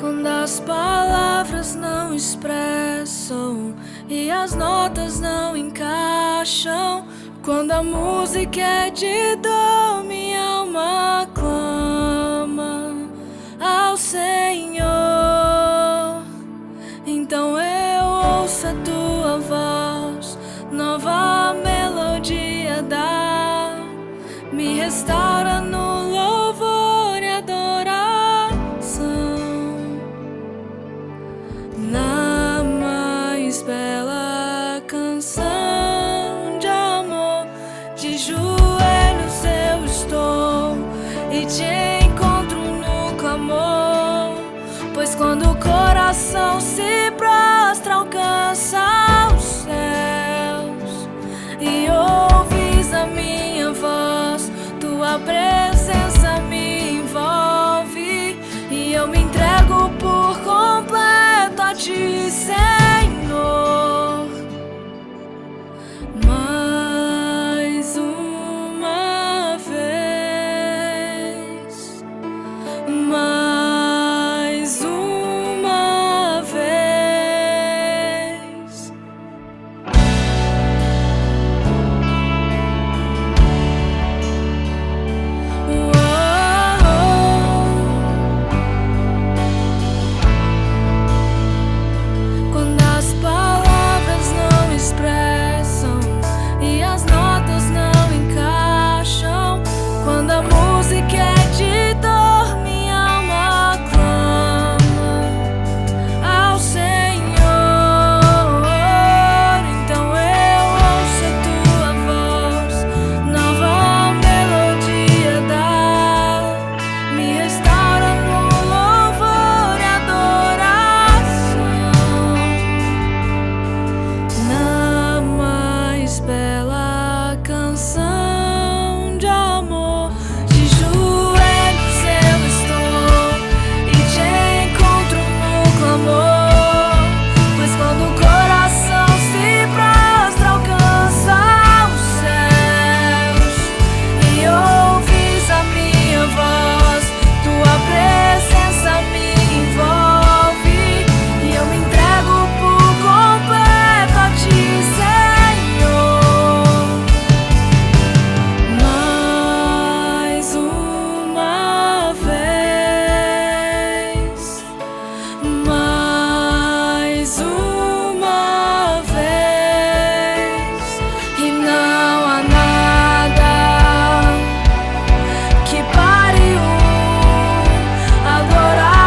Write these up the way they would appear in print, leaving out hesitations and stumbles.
Quando as palavras não expressam e as notas não encaixam, quando a música é de dor, minha alma clama ao Senhor. Então eu ouço a tua voz, nova melodia dá, me restaura no louvor e adoração. Na mais bela canção de amor, de joelhos eu estou e te encontro no clamor. Pois quando o coração se prostra, alcança os céus e ouves a minha voz, tua presença me envolve e eu me entrego por completo a ti, Senhor. Mais uma vez, mais uma vez. Quando as palavras não expressam e as notas não encaixam, quando a música é de dor, minha alma clama ao Senhor. Então eu ouço a tua voz, nova melodia dá, me restaura no louvor e adoração. Na mais bela canção de amor, de joelhos eu estou e te encontro no clamor. Pois quando o coração se prostra, alcança os céus e ouves a minha voz, tua presença me envolve e eu me entrego por completo a ti, Senhor. Mais uma vez, mais uma vez, e não há nada que pare o adorador.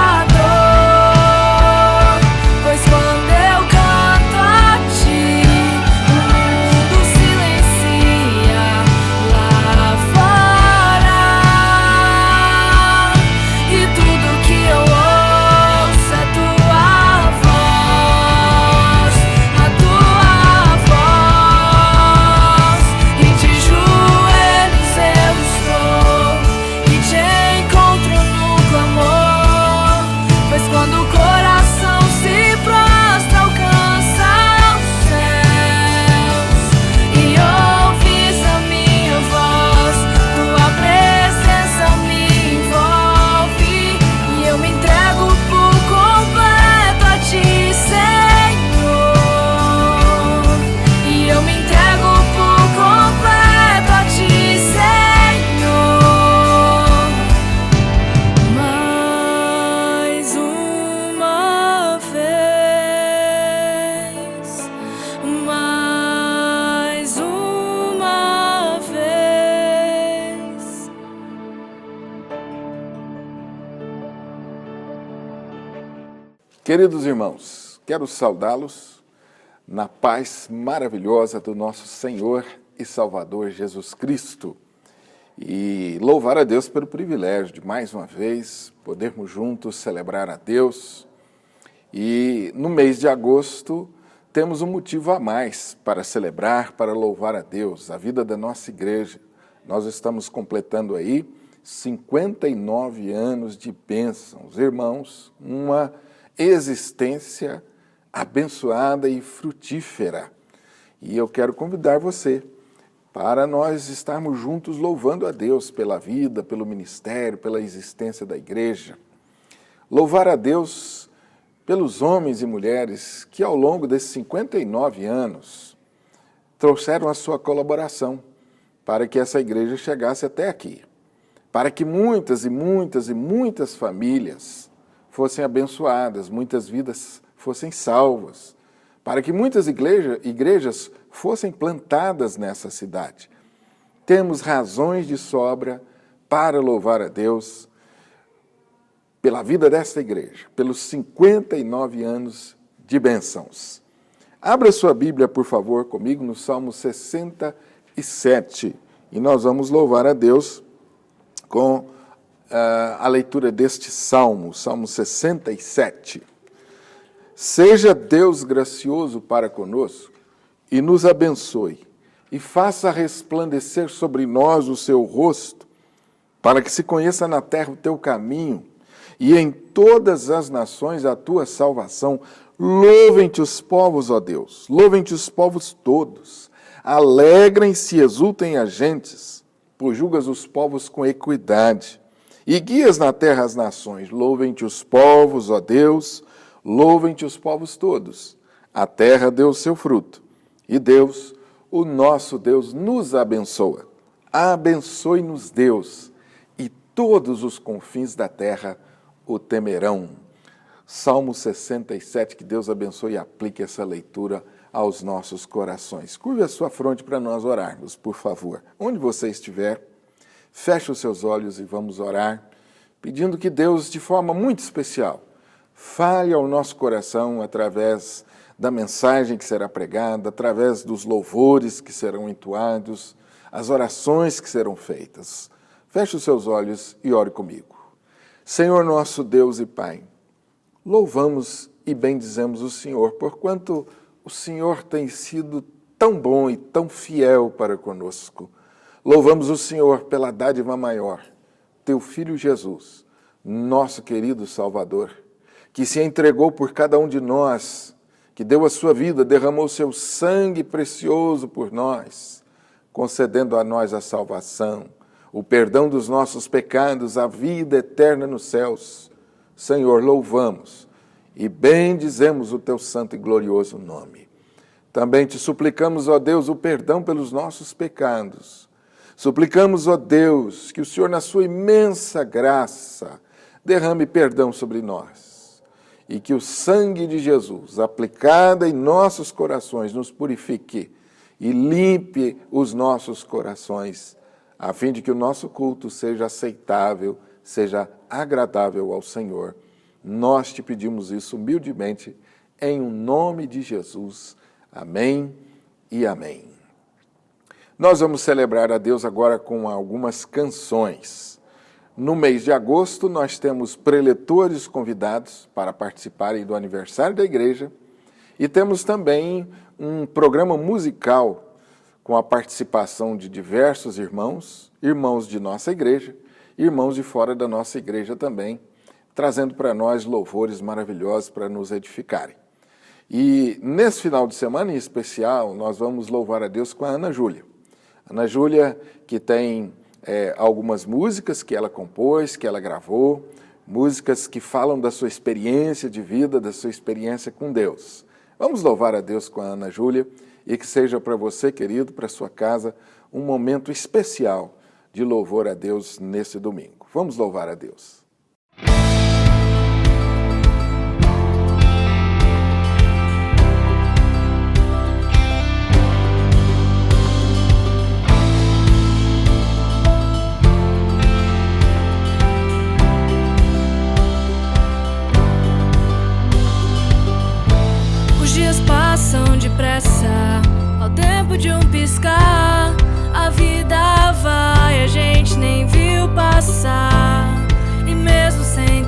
Pois quando eu canto a ti, o mundo silencia lá fora, e tudo que eu ouço é tua voz, a tua voz. E de joelhos eu estou e te encontro no clamor. Pois quando o coração se prostra, alcança os céus e ouves a minha voz, tua presença me envolve e eu me entrego por completo a ti, Senhor. E eu me entrego por completo a ti, Senhor. Mais uma vez, mais uma vez. Queridos irmãos, quero saudá-los na paz maravilhosa do nosso Senhor e Salvador Jesus Cristo e louvar a Deus pelo privilégio de mais uma vez podermos juntos celebrar a Deus. E no mês de agosto temos um motivo a mais para celebrar, para louvar a Deus, a vida da nossa igreja. Nós estamos completando aí 59 anos de bênçãos, irmãos, uma existência abençoada e frutífera. E eu quero convidar você para nós estarmos juntos louvando a Deus pela vida, pelo ministério, pela existência da igreja. Louvar a Deus pelos homens e mulheres que ao longo desses 59 anos trouxeram a sua colaboração para que essa igreja chegasse até aqui, para que muitas e muitas e muitas famílias fossem abençoadas, muitas vidas fossem salvas, para que muitas igrejas fossem plantadas nessa cidade. Temos razões de sobra para louvar a Deus pela vida desta igreja, pelos 59 anos de bênçãos. Abra sua Bíblia, por favor, comigo no Salmo 67, e nós vamos louvar a Deus com a leitura deste Salmo, Salmo 67. Seja Deus gracioso para conosco e nos abençoe, e faça resplandecer sobre nós o seu rosto, para que se conheça na terra o teu caminho, e em todas as nações a tua salvação. Louvem-te os povos, ó Deus, louvem-te os povos todos. Alegrem-se e exultem as gentes, pois julgas os povos com equidade. E guias na terra as nações. Louvem-te os povos, ó Deus, louvem-te os povos todos. A terra deu o seu fruto, e Deus, o nosso Deus, nos abençoa. Abençoe-nos, Deus, e todos os confins da terra o temerão. Salmo 67, que Deus abençoe e aplique essa leitura aos nossos corações. Curve a sua fronte para nós orarmos, por favor. Onde você estiver, feche os seus olhos e vamos orar, pedindo que Deus, de forma muito especial, fale ao nosso coração através da mensagem que será pregada, através dos louvores que serão entoados, as orações que serão feitas. Feche os seus olhos e ore comigo. Senhor nosso Deus e Pai, louvamos e bendizemos o Senhor, porquanto o Senhor tem sido tão bom e tão fiel para conosco. Louvamos o Senhor pela dádiva maior, teu Filho Jesus, nosso querido Salvador, que se entregou por cada um de nós, que deu a sua vida, derramou seu sangue precioso por nós, concedendo a nós a salvação, o perdão dos nossos pecados, a vida eterna nos céus. Senhor, louvamos e bendizemos o teu santo e glorioso nome. Também te suplicamos, ó Deus, o perdão pelos nossos pecados. Suplicamos, ó Deus, que o Senhor, na sua imensa graça, derrame perdão sobre nós e que o sangue de Jesus, aplicado em nossos corações, nos purifique e limpe os nossos corações, a fim de que o nosso culto seja aceitável, seja agradável ao Senhor. Nós te pedimos isso humildemente, em nome de Jesus. Amém e amém. Nós vamos celebrar a Deus agora com algumas canções. No mês de agosto, nós temos preletores convidados para participarem do aniversário da igreja e temos também um programa musical com a participação de diversos irmãos de nossa igreja, irmãos de fora da nossa igreja também, trazendo para nós louvores maravilhosos para nos edificarem. E nesse final de semana em especial, nós vamos louvar a Deus com a Ana Júlia. Ana Júlia, que tem algumas músicas que ela compôs, que ela gravou, músicas que falam da sua experiência de vida, da sua experiência com Deus. Vamos louvar a Deus com a Ana Júlia e que seja para você, querido, para sua casa, um momento especial de louvor a Deus nesse domingo. Vamos louvar a Deus. Os dias passam depressa, ao tempo de um piscar. A vida vai, a gente nem viu passar. E mesmo sem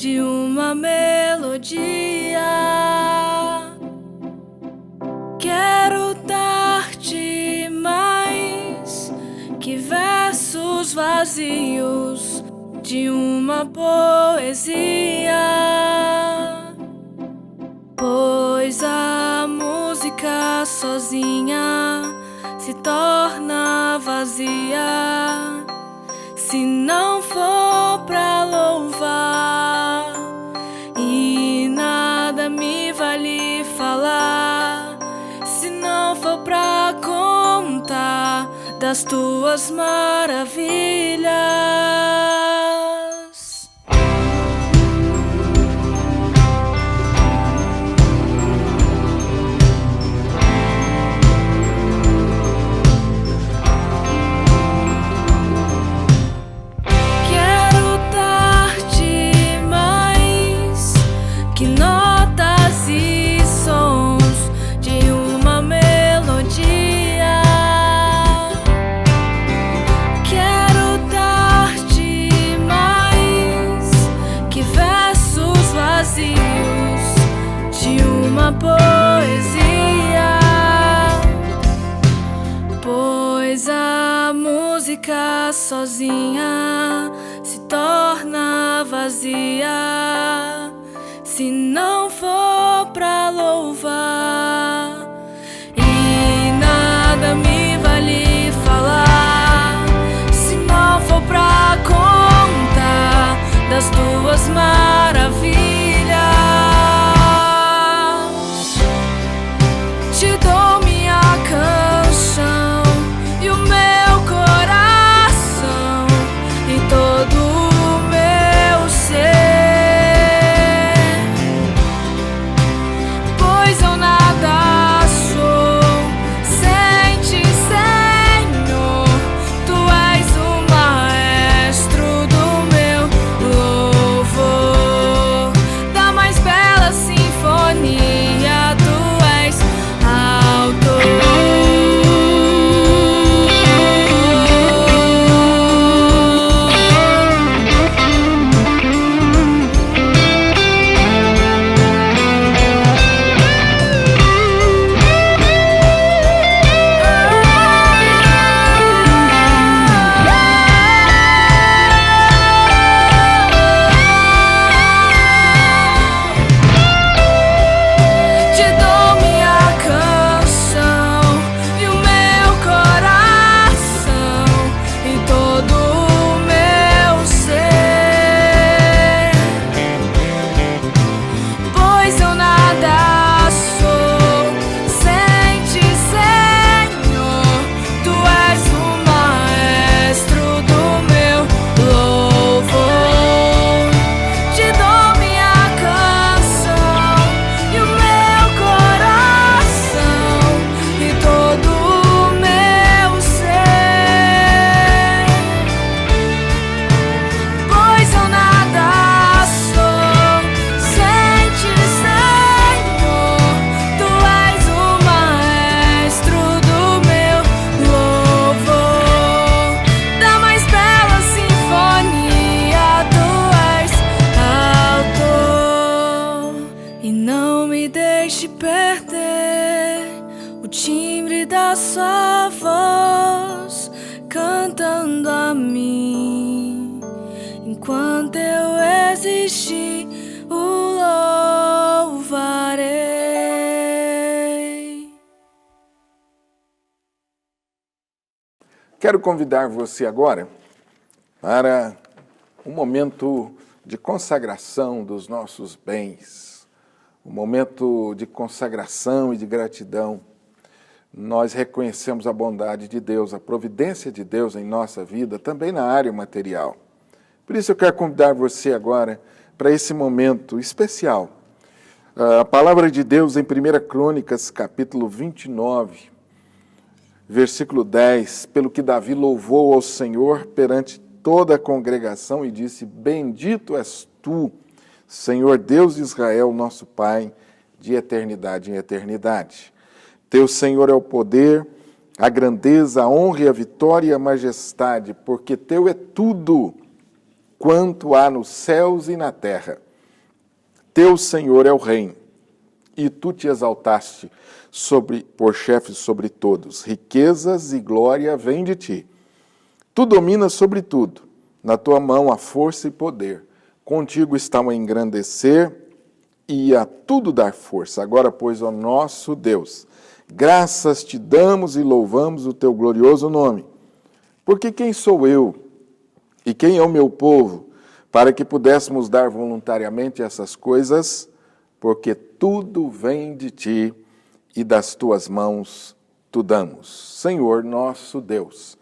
de uma melodia. Quero dar-te mais que versos vazios de uma poesia, pois a música sozinha se torna vazia se não for pra louvar, e nada me vale falar se não for pra contar das tuas maravilhas. Poesia, pois a música sozinha se torna vazia se não for pra louvar, e nada me vale falar se não for pra contar das tuas maravilhas. Te dou minha canção e o meu coração e todo o meu ser, pois eu nada sou sem ti, Senhor. Tu és o maestro do meu louvor, da mais bela sinfonia. Tu és da sua voz cantando a mim, enquanto eu existir, o louvarei. Quero convidar você agora para um momento de consagração dos nossos bens, um momento de consagração e de gratidão. Nós reconhecemos a bondade de Deus, a providência de Deus em nossa vida, também na área material. Por isso eu quero convidar você agora para esse momento especial. A palavra de Deus em 1 Crônicas, capítulo 29, versículo 10, pelo que Davi louvou ao Senhor perante toda a congregação e disse: Bendito és tu, Senhor Deus de Israel, nosso Pai, de eternidade em eternidade. Teu, Senhor, é o poder, a grandeza, a honra e a vitória e a majestade, porque teu é tudo quanto há nos céus e na terra. Teu Senhor é o reino, e tu te exaltaste por chefe sobre todos. Riquezas e glória vêm de ti. Tu dominas sobre tudo. Na tua mão há força e poder. Contigo está o engrandecer e a tudo dar força. Agora, pois, ó nosso Deus, graças te damos e louvamos o teu glorioso nome. Porque quem sou eu e quem é o meu povo para que pudéssemos dar voluntariamente essas coisas? Porque tudo vem de ti e das tuas mãos tu damos. Senhor nosso Deus,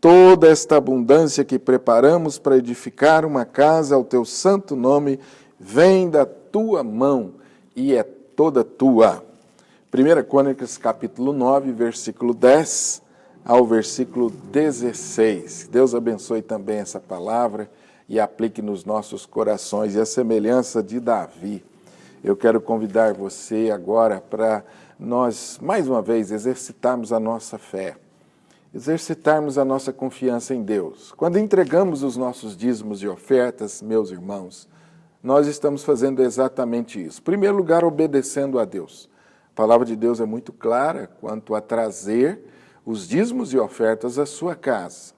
toda esta abundância que preparamos para edificar uma casa ao teu santo nome vem da tua mão e é toda tua. 1 Crônicas, capítulo 9, versículo 10 ao versículo 16. Deus abençoe também essa palavra e aplique nos nossos corações. E a semelhança de Davi, eu quero convidar você agora para nós, mais uma vez, exercitarmos a nossa fé, exercitarmos a nossa confiança em Deus. Quando entregamos os nossos dízimos e ofertas, meus irmãos, nós estamos fazendo exatamente isso. Em primeiro lugar, obedecendo a Deus. A palavra de Deus é muito clara quanto a trazer os dízimos e ofertas à sua casa.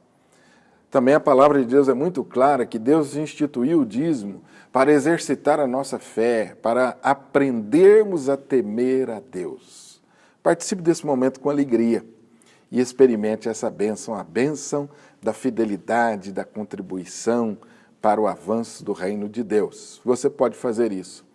Também a palavra de Deus é muito clara que Deus instituiu o dízimo para exercitar a nossa fé, para aprendermos a temer a Deus. Participe desse momento com alegria e experimente essa bênção, a bênção da fidelidade, da contribuição para o avanço do reino de Deus. Você pode fazer isso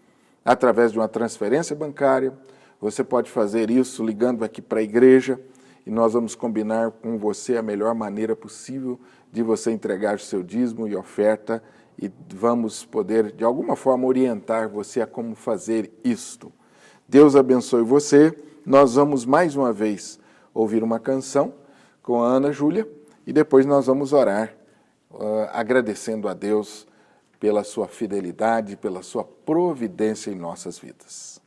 através de uma transferência bancária, você pode fazer isso ligando aqui para a igreja, e nós vamos combinar com você a melhor maneira possível de você entregar o seu dízimo e oferta, e vamos poder, de alguma forma, orientar você a como fazer isto. Deus abençoe você. Nós vamos, mais uma vez, ouvir uma canção com a Ana Júlia, e depois nós vamos orar, agradecendo a Deus pela sua fidelidade, pela sua providência em nossas vidas.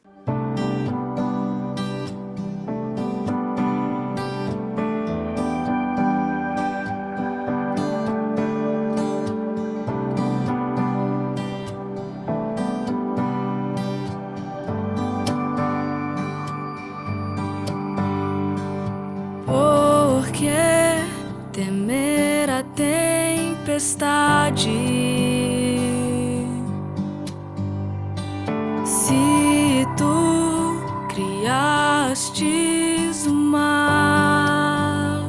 Temer a tempestade, se tu criastes o mar,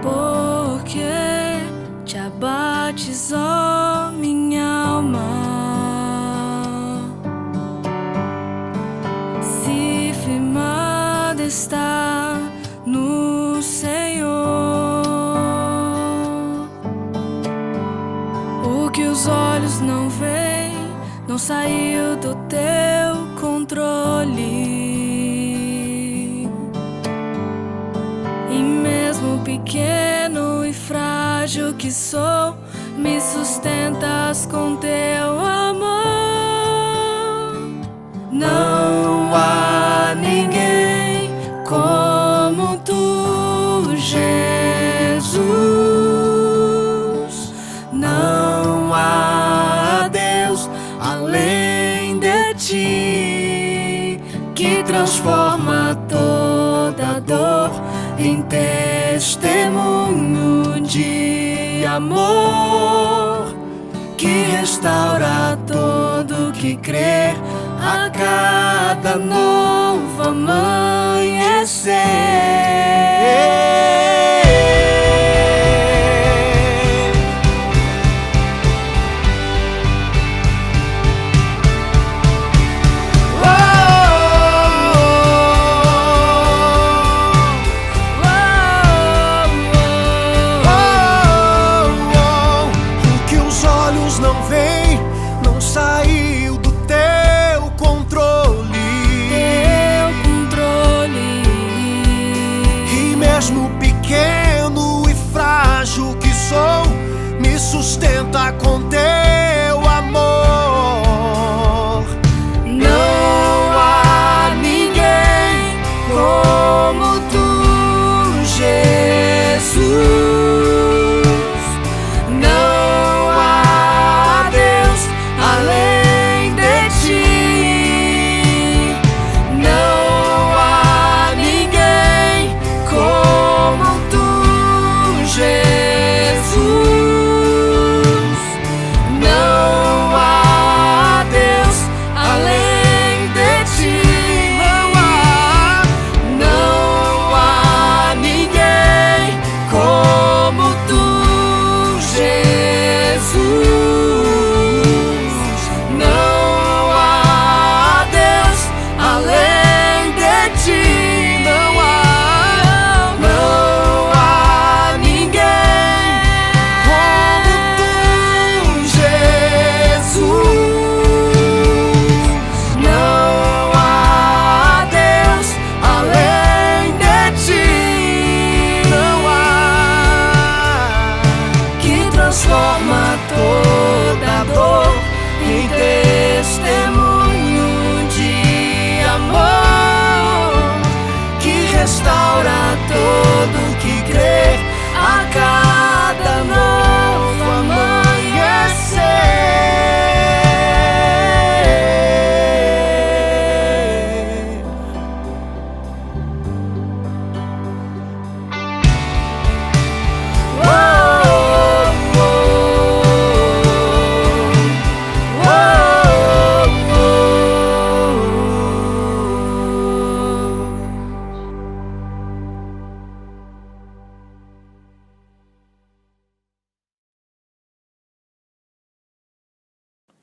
porque te abates, ó minha alma, se firmada está no Senhor. O que os olhos não veem não saiu do teu controle, e mesmo pequeno e frágil que sou, me sustentas com teu amor. Não há ninguém como tu, Jesus. Não há Deus além de ti, que transforma toda dor em testemunho de amor, que restaura todo que crê a cada novo amanhecer.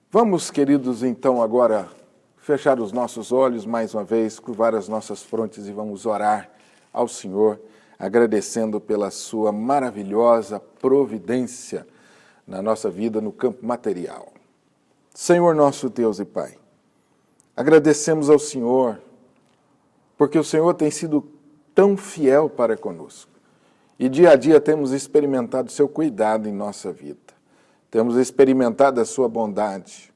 Vamos, queridos, então agora fechar os nossos olhos mais uma vez, curvar as nossas frontes e vamos orar ao Senhor, agradecendo pela sua maravilhosa providência na nossa vida no campo material. Senhor nosso Deus e Pai, agradecemos ao Senhor, porque o Senhor tem sido tão fiel para conosco. E dia a dia temos experimentado o seu cuidado em nossa vida. Temos experimentado a sua bondade.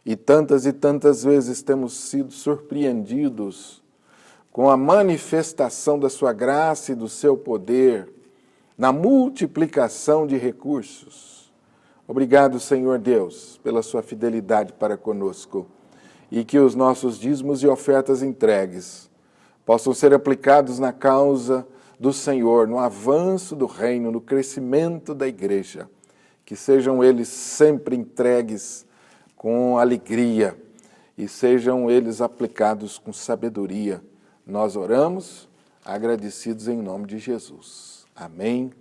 E tantas vezes temos sido surpreendidos com a manifestação da sua graça e do seu poder na multiplicação de recursos. Obrigado, Senhor Deus, pela sua fidelidade para conosco e que os nossos dízimos e ofertas entregues possam ser aplicados na causa do Senhor, no avanço do reino, no crescimento da igreja. Que sejam eles sempre entregues com alegria e sejam eles aplicados com sabedoria. Nós oramos, agradecidos em nome de Jesus. Amém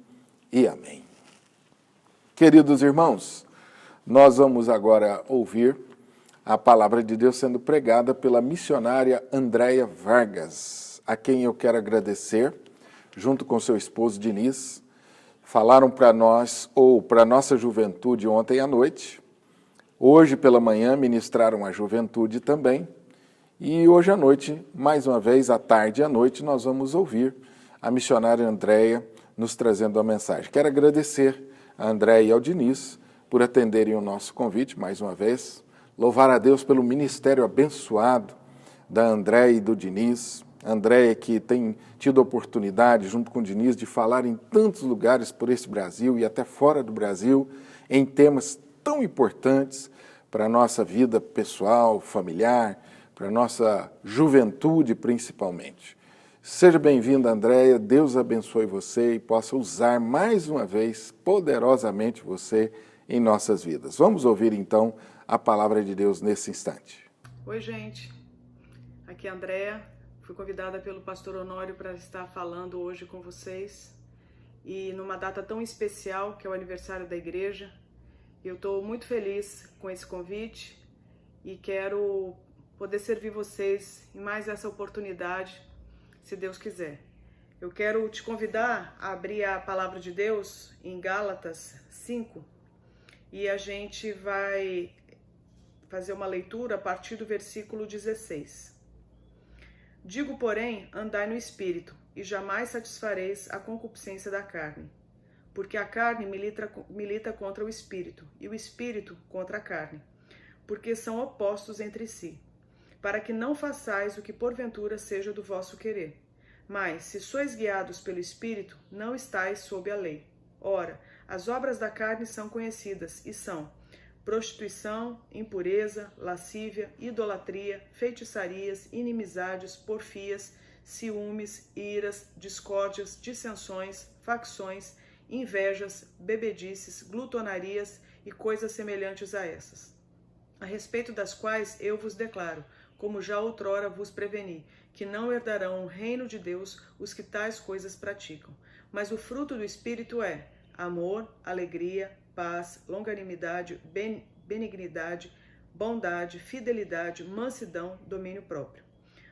e amém. Queridos irmãos, nós vamos agora ouvir a palavra de Deus sendo pregada pela missionária Andréia Vargas, a quem eu quero agradecer, junto com seu esposo Diniz. Falaram para nós, ou para a nossa juventude ontem à noite, hoje pela manhã ministraram a juventude também, e hoje à noite, mais uma vez, à tarde e à noite, nós vamos ouvir a missionária Andréia nos trazendo a mensagem. Quero agradecer a Andréia e ao Diniz por atenderem o nosso convite mais uma vez, louvar a Deus pelo ministério abençoado da Andréia e do Diniz. Andréia, que tem tido a oportunidade, junto com o Diniz, de falar em tantos lugares por esse Brasil e até fora do Brasil, em temas tão importantes para a nossa vida pessoal, familiar, para a nossa juventude principalmente. Seja bem-vinda, Andréia, Deus abençoe você e possa usar mais uma vez poderosamente você em nossas vidas. Vamos ouvir então a palavra de Deus nesse instante. Oi, gente, aqui é a Andréia. Fui convidada pelo pastor Honório para estar falando hoje com vocês e numa data tão especial que é o aniversário da igreja. Eu estou muito feliz com esse convite e quero poder servir vocês em mais essa oportunidade, se Deus quiser. Eu quero te convidar a abrir a palavra de Deus em Gálatas 5 e a gente vai fazer uma leitura a partir do versículo 16. Digo, porém, andai no Espírito, e jamais satisfareis a concupiscência da carne. Porque a carne milita contra o Espírito, e o Espírito contra a carne, porque são opostos entre si, para que não façais o que porventura seja do vosso querer. Mas, se sois guiados pelo Espírito, não estáis sob a lei. Ora, as obras da carne são conhecidas, e são prostituição, impureza, lascívia, idolatria, feitiçarias, inimizades, porfias, ciúmes, iras, discórdias, dissensões, facções, invejas, bebedices, glutonarias e coisas semelhantes a essas, a respeito das quais eu vos declaro, como já outrora vos preveni, que não herdarão o reino de Deus os que tais coisas praticam. Mas o fruto do Espírito é amor, alegria, paz, longanimidade, benignidade, bondade, fidelidade, mansidão, domínio próprio.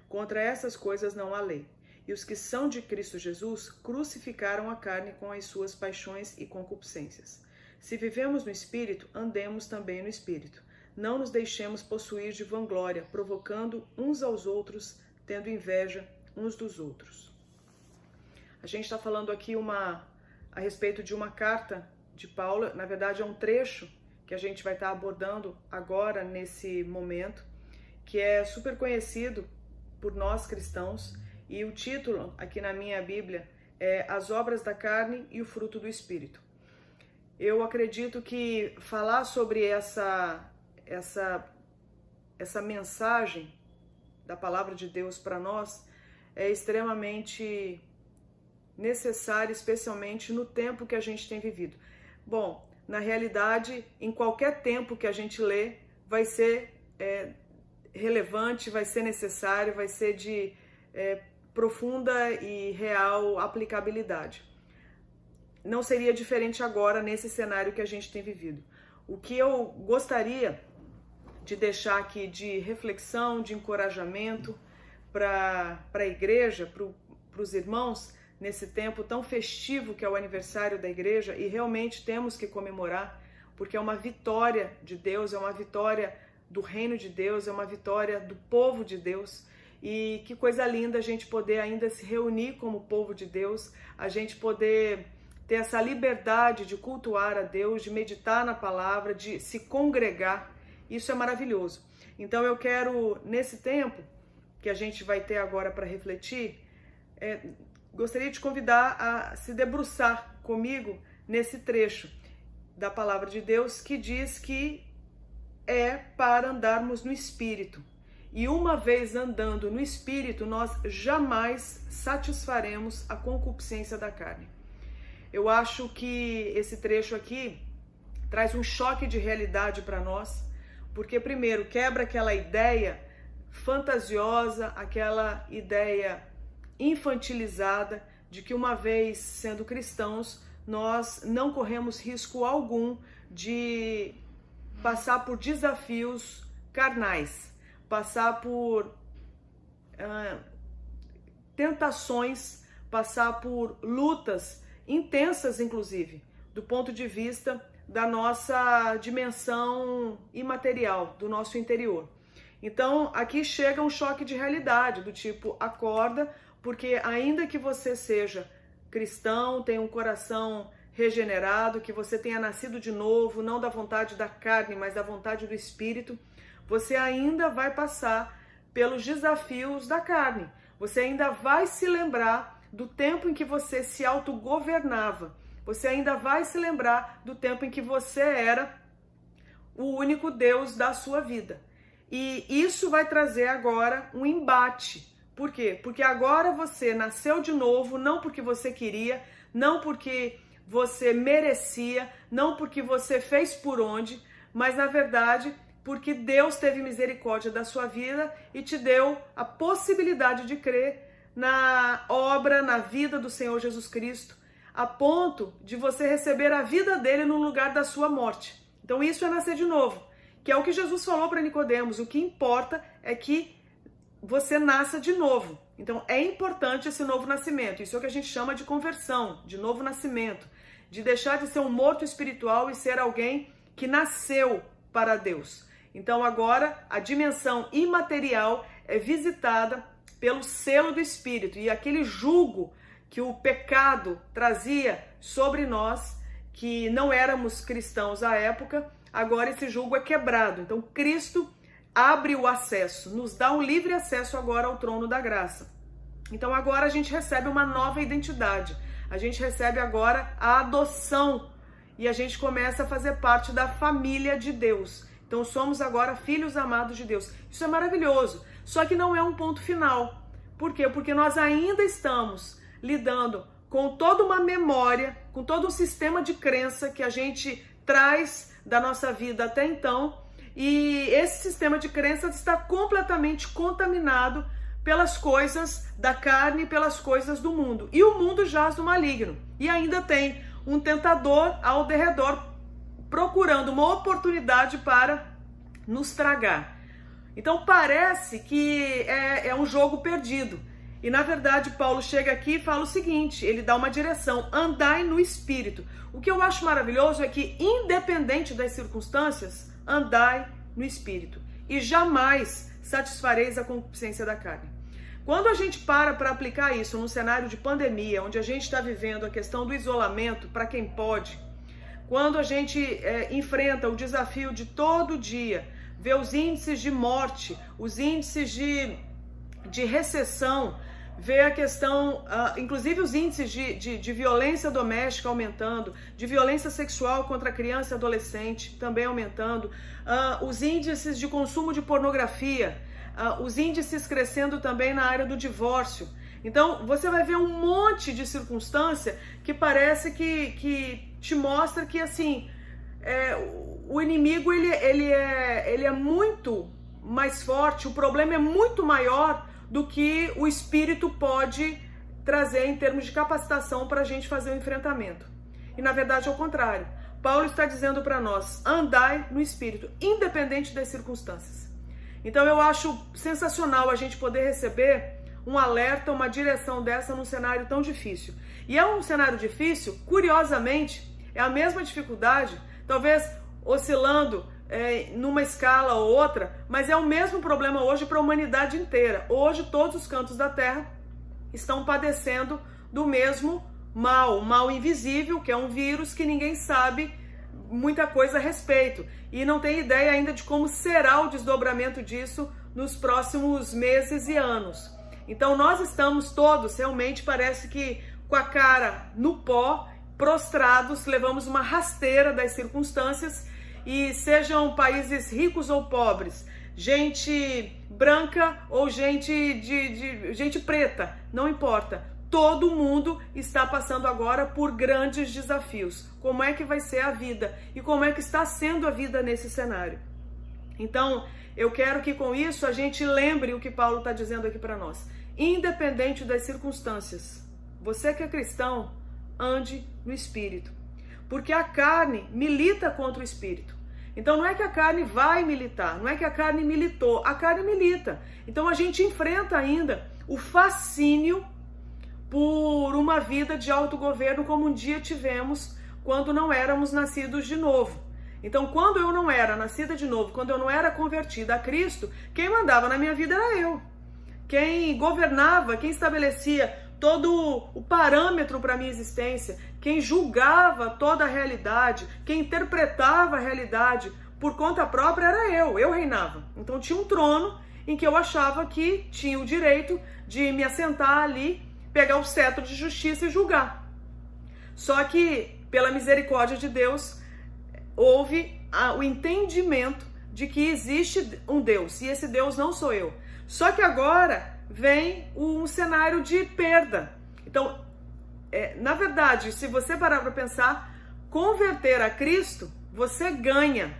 Contra essas coisas não há lei. E os que são de Cristo Jesus crucificaram a carne com as suas paixões e concupiscências. Se vivemos no Espírito, andemos também no Espírito. Não nos deixemos possuir de vanglória, provocando uns aos outros, tendo inveja uns dos outros. A gente está falando aqui a respeito de uma carta de Paulo, na verdade é um trecho que a gente vai estar abordando agora nesse momento, que é super conhecido por nós cristãos, e o título aqui na minha Bíblia é As Obras da Carne e o Fruto do Espírito. Eu acredito que falar sobre essa mensagem da palavra de Deus para nós é extremamente necessário, especialmente no tempo que a gente tem vivido. Bom, na realidade, em qualquer tempo que a gente lê, vai ser relevante, vai ser necessário, vai ser de profunda e real aplicabilidade. Não seria diferente agora nesse cenário que a gente tem vivido. O que eu gostaria de deixar aqui de reflexão, de encorajamento para a igreja, para os irmãos, nesse tempo tão festivo que é o aniversário da igreja, e realmente temos que comemorar, porque é uma vitória de Deus, é uma vitória do reino de Deus, é uma vitória do povo de Deus. E que coisa linda a gente poder ainda se reunir como povo de Deus, a gente poder ter essa liberdade de cultuar a Deus, de meditar na palavra, de se congregar. Isso é maravilhoso. Então eu quero, nesse tempo que a gente vai ter agora para refletir, gostaria de convidar a se debruçar comigo nesse trecho da palavra de Deus que diz que é para andarmos no Espírito. E uma vez andando no Espírito, nós jamais satisfaremos a concupiscência da carne. Eu acho que esse trecho aqui traz um choque de realidade para nós, porque primeiro quebra aquela ideia fantasiosa, aquela ideia infantilizada de que uma vez sendo cristãos, nós não corremos risco algum de passar por desafios carnais, passar por tentações, passar por lutas intensas, inclusive, do ponto de vista da nossa dimensão imaterial, do nosso interior. Então, aqui chega um choque de realidade, do tipo, acorda, porque ainda que você seja cristão, tenha um coração regenerado, que você tenha nascido de novo, não da vontade da carne, mas da vontade do Espírito, você ainda vai passar pelos desafios da carne. Você ainda vai se lembrar do tempo em que você se autogovernava. Você ainda vai se lembrar do tempo em que você era o único Deus da sua vida. E isso vai trazer agora um embate. Por quê? Porque agora você nasceu de novo, não porque você queria, não porque você merecia, não porque você fez por onde, mas na verdade porque Deus teve misericórdia da sua vida e te deu a possibilidade de crer na obra, na vida do Senhor Jesus Cristo, a ponto de você receber a vida dele no lugar da sua morte. Então isso é nascer de novo, que é o que Jesus falou para Nicodemos. O que importa é que você nasça de novo. Então é importante esse novo nascimento. Isso é o que a gente chama de conversão, de novo nascimento, de deixar de ser um morto espiritual e ser alguém que nasceu para Deus. Então agora a dimensão imaterial é visitada pelo selo do Espírito, e aquele jugo que o pecado trazia sobre nós, que não éramos cristãos à época, agora esse jugo é quebrado. Então Cristo abre o acesso, nos dá um livre acesso agora ao trono da graça. Então agora a gente recebe uma nova identidade, a gente recebe agora a adoção e a gente começa a fazer parte da família de Deus. Então somos agora filhos amados de Deus. Isso é maravilhoso, só que não é um ponto final. Por quê? Porque nós ainda estamos lidando com toda uma memória, com todo um sistema de crença que a gente traz da nossa vida até então, e esse sistema de crença está completamente contaminado pelas coisas da carne, pelas coisas do mundo. E o mundo jaz no maligno. E ainda tem um tentador ao derredor procurando uma oportunidade para nos tragar. Então parece que é um jogo perdido. E na verdade Paulo chega aqui e fala o seguinte, ele dá uma direção: andai no Espírito. O que eu acho maravilhoso é que, independente das circunstâncias, andai no Espírito e jamais satisfareis a concupiscência da carne. Quando a gente para aplicar isso num cenário de pandemia, onde a gente está vivendo a questão do isolamento para quem pode, quando a gente enfrenta o desafio de todo dia ver os índices de morte, os índices de recessão, ver a questão, inclusive os índices de violência doméstica aumentando, de violência sexual contra criança e adolescente também aumentando, os índices de consumo de pornografia, os índices crescendo também na área do divórcio. Então você vai ver um monte de circunstância que parece que te mostra que assim, o inimigo ele é muito mais forte, o problema é muito maior do que o Espírito pode trazer em termos de capacitação para a gente fazer o enfrentamento. E na verdade é o contrário, Paulo está dizendo para nós, andai no Espírito, independente das circunstâncias. Então eu acho sensacional a gente poder receber um alerta, uma direção dessa num cenário tão difícil. E é um cenário difícil, curiosamente, é a mesma dificuldade, talvez oscilando numa escala ou outra, mas é o mesmo problema hoje para a humanidade inteira. Hoje todos os cantos da Terra estão padecendo do mesmo mal, o mal invisível, que é um vírus que ninguém sabe muita coisa a respeito. E não tem ideia ainda de como será o desdobramento disso nos próximos meses e anos. Então nós estamos todos, realmente parece que com a cara no pó, prostrados, levamos uma rasteira das circunstâncias, e sejam países ricos ou pobres, gente branca ou gente preta, não importa. Todo mundo está passando agora por grandes desafios. Como é que vai ser a vida? E como é que está sendo a vida nesse cenário? Então, eu quero que com isso a gente lembre o que Paulo está dizendo aqui para nós. Independente das circunstâncias, você que é cristão, ande no Espírito. Porque a carne milita contra o Espírito. Então não é que a carne vai militar, não é que a carne militou, a carne milita. Então a gente enfrenta ainda o fascínio por uma vida de autogoverno como um dia tivemos quando não éramos nascidos de novo. Então quando eu não era nascida de novo, quando eu não era convertida a Cristo, quem mandava na minha vida era eu. Quem governava, quem estabelecia todo o parâmetro para a minha existência, quem julgava toda a realidade, quem interpretava a realidade por conta própria era eu reinava. Então tinha um trono em que eu achava que tinha o direito de me assentar ali, pegar o cetro de justiça e julgar. Só que, pela misericórdia de Deus, houve o entendimento de que existe um Deus, e esse Deus não sou eu. Só que agora vem um cenário de perda. Então, na verdade, se você parar para pensar, converter a Cristo, você ganha.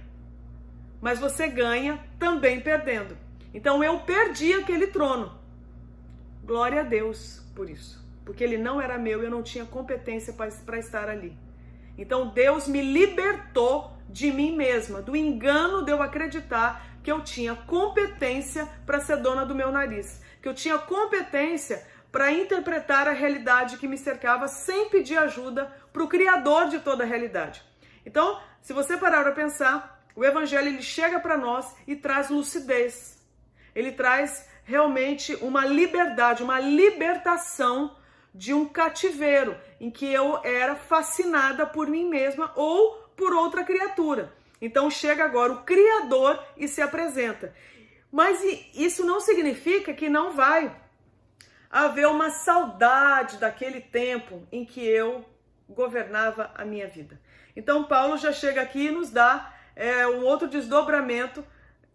Mas você ganha também perdendo. Então eu perdi aquele trono. Glória a Deus por isso. Porque ele não era meu e eu não tinha competência para estar ali. Então Deus me libertou de mim mesma, do engano de eu acreditar que eu tinha competência para ser dona do meu nariz, que eu tinha competência para interpretar a realidade que me cercava sem pedir ajuda para o Criador de toda a realidade. Então, se você parar para pensar, o Evangelho ele chega para nós e traz lucidez. Ele traz realmente uma liberdade, uma libertação de um cativeiro em que eu era fascinada por mim mesma ou por outra criatura. Então chega agora o Criador e se apresenta. Mas isso não significa que não vai haver uma saudade daquele tempo em que eu governava a minha vida. Então Paulo já chega aqui e nos dá um outro desdobramento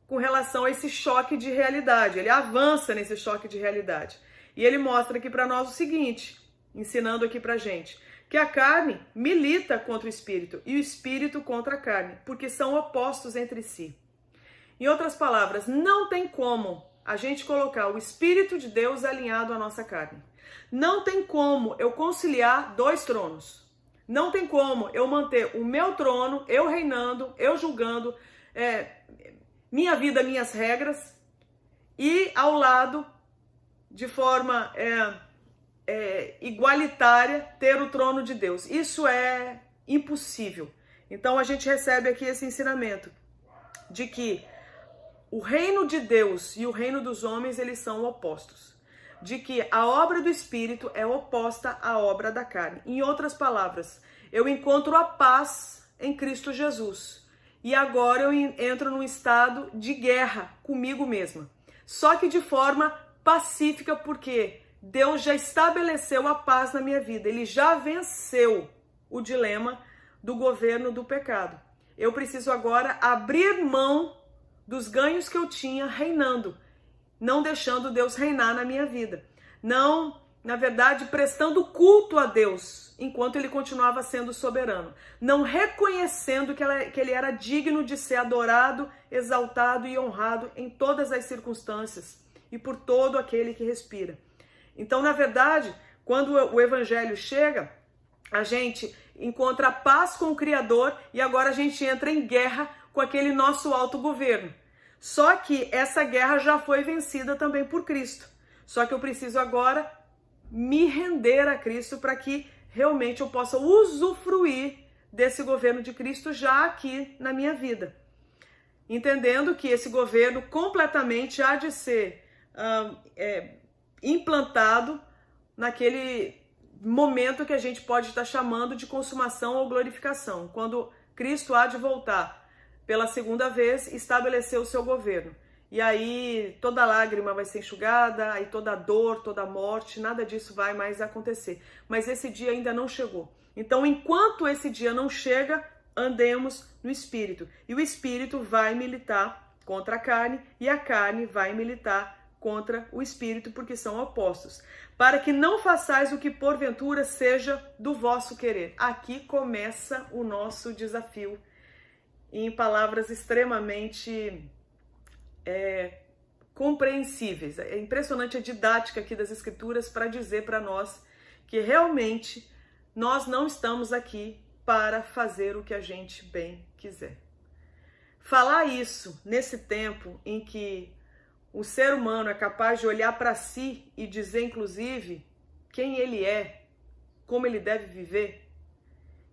com relação a esse choque de realidade. Ele avança nesse choque de realidade. E ele mostra aqui para nós o seguinte, ensinando aqui pra gente, que a carne milita contra o espírito e o espírito contra a carne, porque são opostos entre si. Em outras palavras, não tem como a gente colocar o Espírito de Deus alinhado à nossa carne. Não tem como eu conciliar dois tronos. Não tem como eu manter o meu trono, eu reinando, eu julgando, minha vida, minhas regras, e ao lado, de forma igualitária, ter o trono de Deus. Isso é impossível. Então a gente recebe aqui esse ensinamento de que o reino de Deus e o reino dos homens, eles são opostos. De que a obra do Espírito é oposta à obra da carne. Em outras palavras, eu encontro a paz em Cristo Jesus. E agora eu entro num estado de guerra comigo mesma. Só que de forma pacífica, porque Deus já estabeleceu a paz na minha vida. Ele já venceu o dilema do governo do pecado. Eu preciso agora abrir mão dos ganhos que eu tinha reinando, não deixando Deus reinar na minha vida. Não, na verdade, prestando culto a Deus, enquanto Ele continuava sendo soberano. Não reconhecendo que Ele era digno de ser adorado, exaltado e honrado em todas as circunstâncias e por todo aquele que respira. Então, na verdade, quando o Evangelho chega, a gente encontra paz com o Criador e agora a gente entra em guerra com aquele nosso autogoverno. Só que essa guerra já foi vencida também por Cristo. Só que eu preciso agora me render a Cristo para que realmente eu possa usufruir desse governo de Cristo já aqui na minha vida. Entendendo que esse governo completamente há de ser implantado naquele momento que a gente pode estar chamando de consumação ou glorificação, quando Cristo há de voltar pela segunda vez e estabelecer o seu governo. E aí toda lágrima vai ser enxugada, aí toda dor, toda morte, nada disso vai mais acontecer. Mas esse dia ainda não chegou. Então, enquanto esse dia não chega, andemos no Espírito. E o Espírito vai militar contra a carne e a carne vai militar contra o Espírito, porque são opostos. Para que não façais o que porventura seja do vosso querer. Aqui começa o nosso desafio. Em palavras extremamente compreensíveis. É impressionante a didática aqui das Escrituras para dizer para nós que realmente nós não estamos aqui para fazer o que a gente bem quiser. Falar isso nesse tempo em que o ser humano é capaz de olhar para si e dizer, inclusive, quem ele é, como ele deve viver,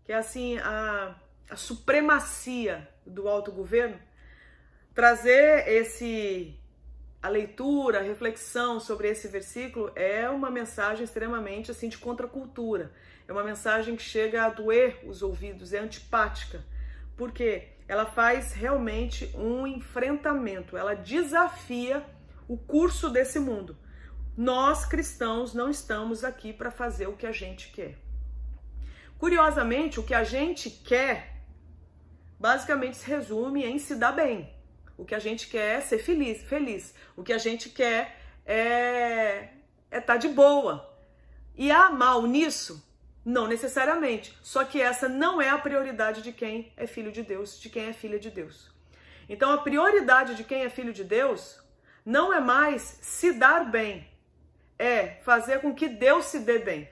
que é assim a supremacia do autogoverno, trazer a leitura, a reflexão sobre esse versículo é uma mensagem extremamente assim de contracultura. É uma mensagem que chega a doer os ouvidos, é antipática, porque ela faz realmente um enfrentamento, ela desafia o curso desse mundo. Nós, cristãos, não estamos aqui para fazer o que a gente quer. Curiosamente, o que a gente quer basicamente se resume em se dar bem. O que a gente quer é ser feliz. O que a gente quer é estar de boa. E há mal nisso? Não necessariamente. Só que essa não é a prioridade de quem é filho de Deus, de quem é filha de Deus. Então a prioridade de quem é filho de Deus não é mais se dar bem. É fazer com que Deus se dê bem.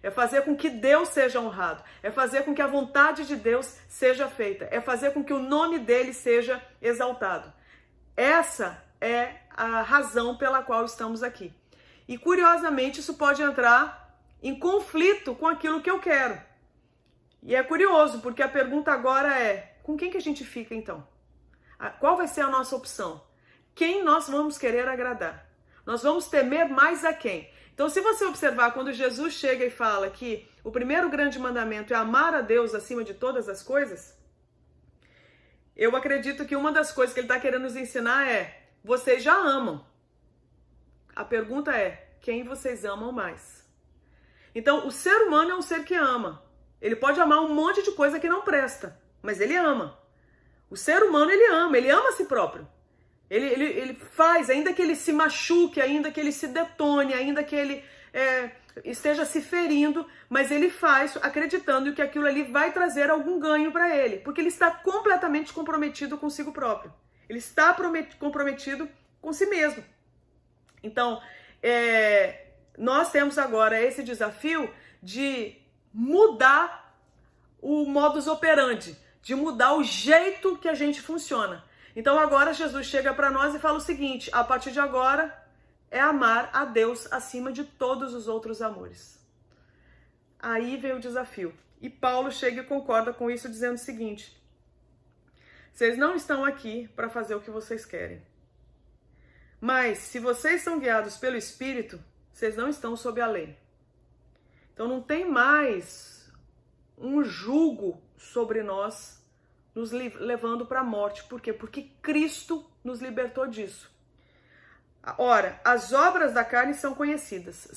É fazer com que Deus seja honrado. É fazer com que a vontade de Deus seja feita. É fazer com que o nome dele seja exaltado. Essa é a razão pela qual estamos aqui. E curiosamente isso pode entrar em conflito com aquilo que eu quero. E é curioso, porque a pergunta agora é, com quem que a gente fica então? Qual vai ser a nossa opção? Quem nós vamos querer agradar? Nós vamos temer mais a quem? Então, se você observar, quando Jesus chega e fala que o primeiro grande mandamento é amar a Deus acima de todas as coisas, eu acredito que uma das coisas que ele está querendo nos ensinar é, vocês já amam. A pergunta é, quem vocês amam mais? Então, o ser humano é um ser que ama. Ele pode amar um monte de coisa que não presta, mas ele ama. O ser humano, ele ama a si próprio. Ele faz, ainda que ele se machuque, ainda que ele se detone, ainda que ele esteja se ferindo, mas ele faz acreditando que aquilo ali vai trazer algum ganho para ele, porque ele está completamente comprometido consigo próprio. Ele está comprometido com si mesmo. Então, nós temos agora esse desafio de mudar o modus operandi, de mudar o jeito que a gente funciona. Então agora Jesus chega para nós e fala o seguinte, a partir de agora é amar a Deus acima de todos os outros amores. Aí vem o desafio. E Paulo chega e concorda com isso dizendo o seguinte, vocês não estão aqui para fazer o que vocês querem. Mas se vocês são guiados pelo Espírito, vocês não estão sob a lei. Então não tem mais um jugo sobre nós, nos levando para a morte. Por quê? Porque Cristo nos libertou disso. Ora, as obras da carne são conhecidas,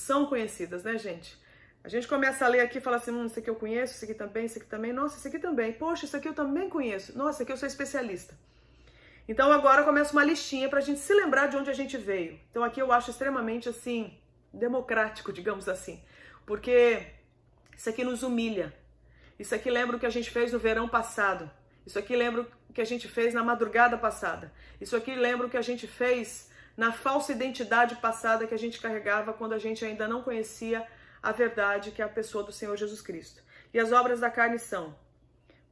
né, gente? A gente começa a ler aqui e fala assim, isso aqui eu conheço, isso aqui também, nossa, isso aqui também, poxa, isso aqui eu também conheço, nossa, isso aqui eu sou especialista. Então agora começa uma listinha para a gente se lembrar de onde a gente veio. Então aqui eu acho extremamente, assim, democrático, digamos assim, porque isso aqui nos humilha. Isso aqui lembra o que a gente fez no verão passado. Isso aqui lembra o que a gente fez na madrugada passada. Isso aqui lembra o que a gente fez na falsa identidade passada que a gente carregava quando a gente ainda não conhecia a verdade, que é a pessoa do Senhor Jesus Cristo. E as obras da carne são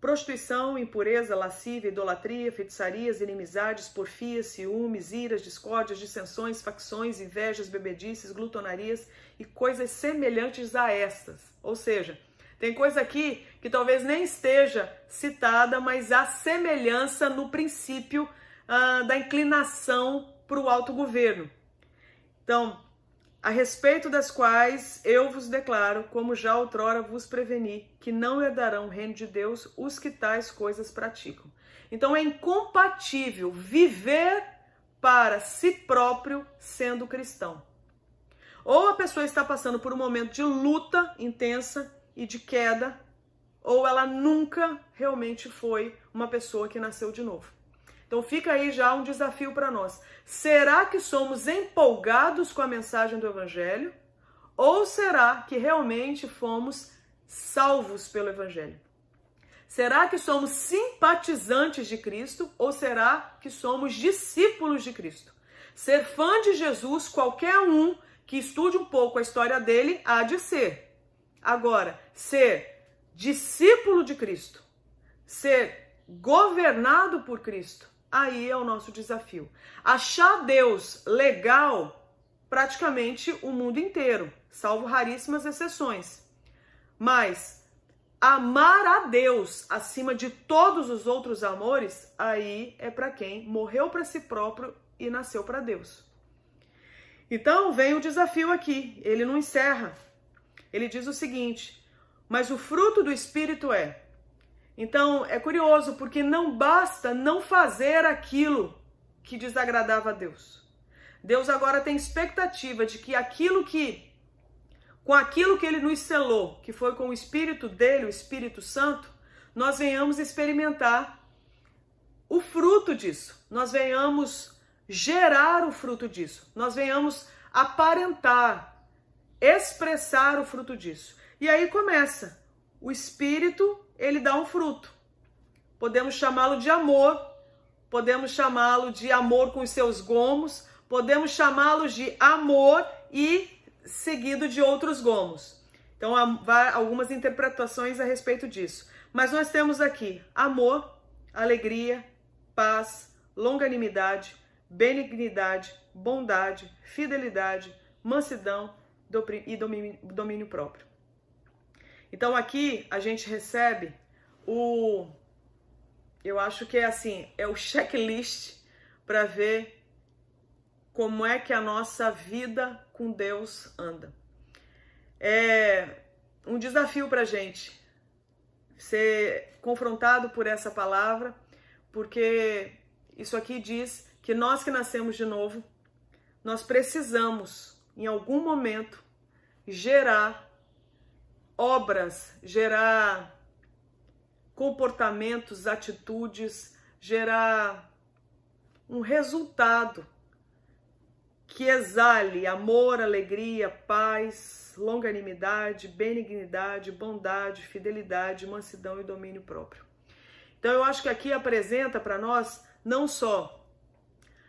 prostituição, impureza, lascívia, idolatria, feitiçarias, inimizades, porfias, ciúmes, iras, discórdias, dissensões, facções, invejas, bebedices, glutonarias e coisas semelhantes a estas. Ou seja, tem coisa aqui que talvez nem esteja citada, mas há semelhança no princípio da inclinação para o autogoverno. Então, a respeito das quais eu vos declaro, como já outrora vos preveni, que não herdarão o reino de Deus os que tais coisas praticam. Então é incompatível viver para si próprio sendo cristão. Ou a pessoa está passando por um momento de luta intensa e de queda, ou ela nunca realmente foi uma pessoa que nasceu de novo. Então fica aí já um desafio para nós. Será que somos empolgados com a mensagem do Evangelho? Ou será que realmente fomos salvos pelo Evangelho? Será que somos simpatizantes de Cristo? Ou será que somos discípulos de Cristo? Ser fã de Jesus, qualquer um que estude um pouco a história dele, há de ser. Agora, ser discípulo de Cristo, ser governado por Cristo, aí é o nosso desafio. Achar Deus legal praticamente o mundo inteiro, salvo raríssimas exceções. Mas amar a Deus acima de todos os outros amores, aí é para quem morreu para si próprio e nasceu para Deus. Então vem o desafio aqui, ele não encerra. Ele diz o seguinte: mas o fruto do Espírito é... Então, é curioso, porque não basta não fazer aquilo que desagradava a Deus. Deus agora tem expectativa de que com aquilo que Ele nos selou, que foi com o Espírito dele, o Espírito Santo, nós venhamos experimentar o fruto disso. Nós venhamos gerar o fruto disso. Nós venhamos aparentar, expressar o fruto disso. E aí começa. O Espírito, ele dá um fruto. Podemos chamá-lo de amor, podemos chamá-lo de amor com os seus gomos, podemos chamá-lo de amor e seguido de outros gomos. Então, há algumas interpretações a respeito disso. Mas nós temos aqui amor, alegria, paz, longanimidade, benignidade, bondade, fidelidade, mansidão e domínio próprio. Então aqui a gente recebe eu acho que é assim, é o checklist para ver como é que a nossa vida com Deus anda. É um desafio para a gente ser confrontado por essa palavra, porque isso aqui diz que nós que nascemos de novo, nós precisamos, em algum momento, gerar obras, gerar comportamentos, atitudes, gerar um resultado que exale amor, alegria, paz, longanimidade, benignidade, bondade, fidelidade, mansidão e domínio próprio. Então eu acho que aqui apresenta para nós não só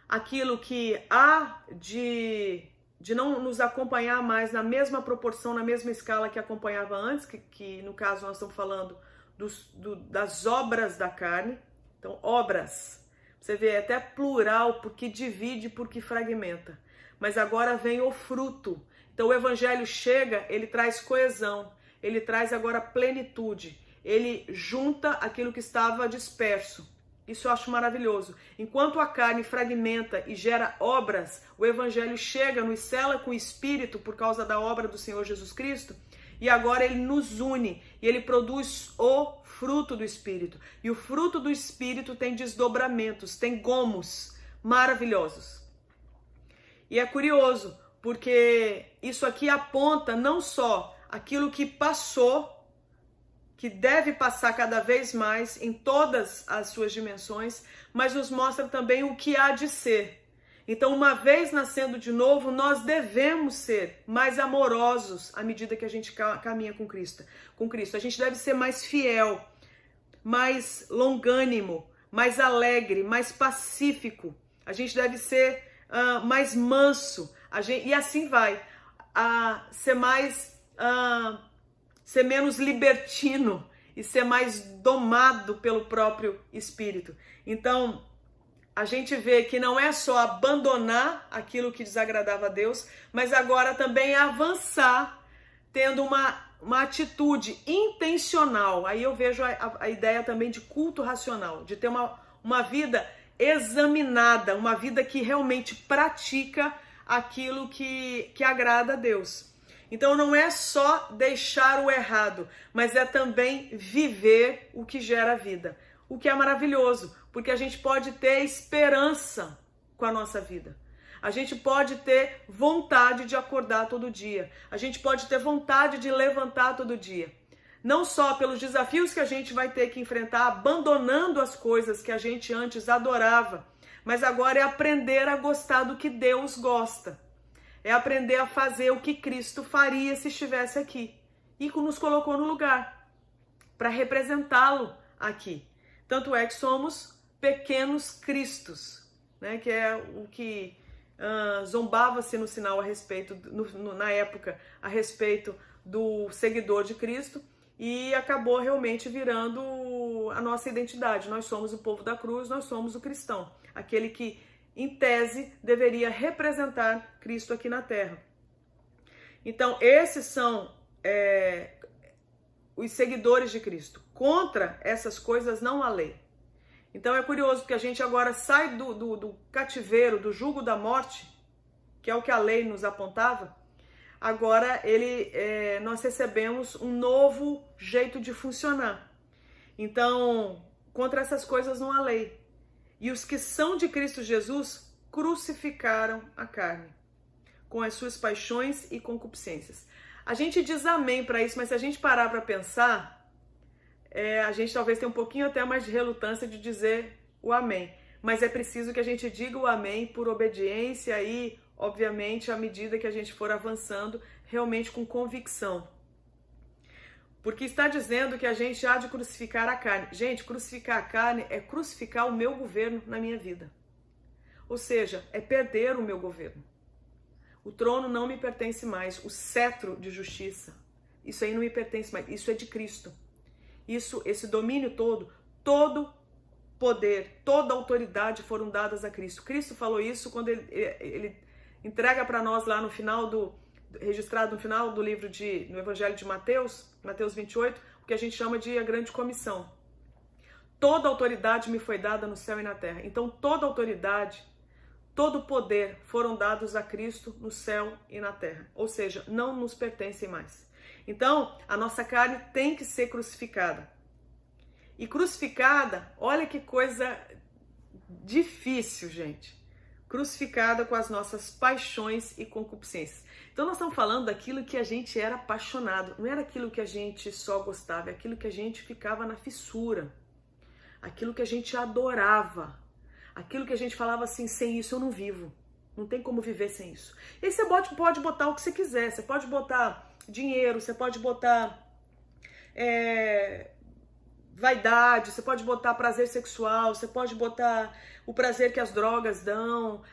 aquilo que há de não nos acompanhar mais na mesma proporção, na mesma escala que acompanhava antes, que no caso nós estamos falando das obras da carne. Então, obras, você vê, é até plural, porque divide, porque fragmenta. Mas agora vem o fruto. Então o evangelho chega, ele traz coesão, ele traz agora plenitude, ele junta aquilo que estava disperso. Isso eu acho maravilhoso. Enquanto a carne fragmenta e gera obras, o evangelho chega, nos sela com o Espírito por causa da obra do Senhor Jesus Cristo, e agora ele nos une e ele produz o fruto do Espírito. E o fruto do Espírito tem desdobramentos, tem gomos maravilhosos. E é curioso, porque isso aqui aponta não só aquilo que passou, que deve passar cada vez mais em todas as suas dimensões, mas nos mostra também o que há de ser. Então, uma vez nascendo de novo, nós devemos ser mais amorosos à medida que a gente caminha com Cristo. A gente deve ser mais fiel, mais longânimo, mais alegre, mais pacífico. A gente deve ser mais manso. E assim vai. Ser mais ser menos libertino e ser mais domado pelo próprio Espírito. Então, a gente vê que não é só abandonar aquilo que desagradava a Deus, mas agora também avançar, tendo uma atitude intencional. Aí eu vejo a ideia também de culto racional, de ter uma vida examinada, uma vida que realmente pratica aquilo que agrada a Deus. Então não é só deixar o errado, mas é também viver o que gera vida. O que é maravilhoso, porque a gente pode ter esperança com a nossa vida. A gente pode ter vontade de acordar todo dia. A gente pode ter vontade de levantar todo dia. Não só pelos desafios que a gente vai ter que enfrentar, abandonando as coisas que a gente antes adorava, mas agora é aprender a gostar do que Deus gosta. É aprender a fazer o que Cristo faria se estivesse aqui. E nos colocou no lugar para representá-lo aqui. Tanto é que somos pequenos cristos, né? Que é o que zombava-se no sinal a respeito, na época, a respeito do seguidor de Cristo, e acabou realmente virando a nossa identidade. Nós somos o povo da cruz, nós somos o cristão, aquele que, em tese, deveria representar Cristo aqui na Terra. Então, esses são os seguidores de Cristo. Contra essas coisas não há lei. Então é curioso porque a gente agora sai do cativeiro, do jugo da morte, que é o que a lei nos apontava. Agora nós recebemos um novo jeito de funcionar. Então, contra essas coisas não há lei. E os que são de Cristo Jesus crucificaram a carne, com as suas paixões e concupiscências. A gente diz amém para isso, mas se a gente parar para pensar, a gente talvez tenha um pouquinho até mais de relutância de dizer o amém. Mas é preciso que a gente diga o amém por obediência e, obviamente, à medida que a gente for avançando, realmente com convicção. Porque está dizendo que a gente há de crucificar a carne. Gente, crucificar a carne é crucificar o meu governo na minha vida. Ou seja, é perder o meu governo. O trono não me pertence mais. O cetro de justiça, isso aí não me pertence mais. Isso é de Cristo. Esse domínio todo poder, toda autoridade foram dadas a Cristo. Cristo falou isso quando ele entrega para nós lá no final registrado no final do livro no Evangelho de Mateus 28, o que a gente chama de a grande comissão. Toda autoridade me foi dada no céu e na terra. Então toda autoridade, todo poder foram dados a Cristo no céu e na terra. Ou seja, não nos pertencem mais. Então, a nossa carne tem que ser crucificada. E crucificada, olha que coisa difícil, gente. Crucificada com as nossas paixões e concupiscências. Então, nós estamos falando daquilo que a gente era apaixonado. Não era aquilo que a gente só gostava, é aquilo que a gente ficava na fissura. Aquilo que a gente adorava. Aquilo que a gente falava assim, sem isso eu não vivo. Não tem como viver sem isso. E aí você pode botar o que você quiser. Você pode botar dinheiro, você pode botar vaidade, você pode botar prazer sexual, você pode botar o prazer que as drogas dão,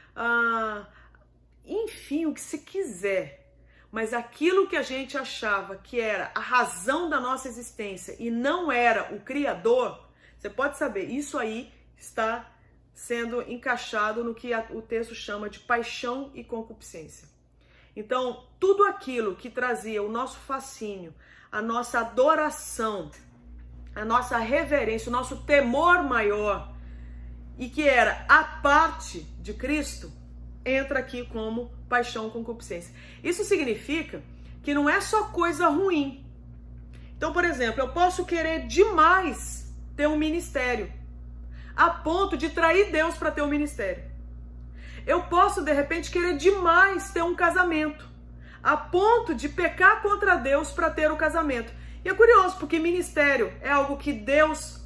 enfim, o que se quiser. Mas aquilo que a gente achava que era a razão da nossa existência e não era o Criador, você pode saber, isso aí está sendo encaixado no que o texto chama de paixão e concupiscência. Então, tudo aquilo que trazia o nosso fascínio, a nossa adoração, a nossa reverência, o nosso temor maior, e que era a parte de Cristo, entra aqui como paixão e concupiscência. Isso significa que não é só coisa ruim. Então, por exemplo, eu posso querer demais ter um ministério, a ponto de trair Deus para ter um ministério. Eu posso, de repente, querer demais ter um casamento, a ponto de pecar contra Deus para ter o casamento. E é curioso, porque ministério é algo que Deus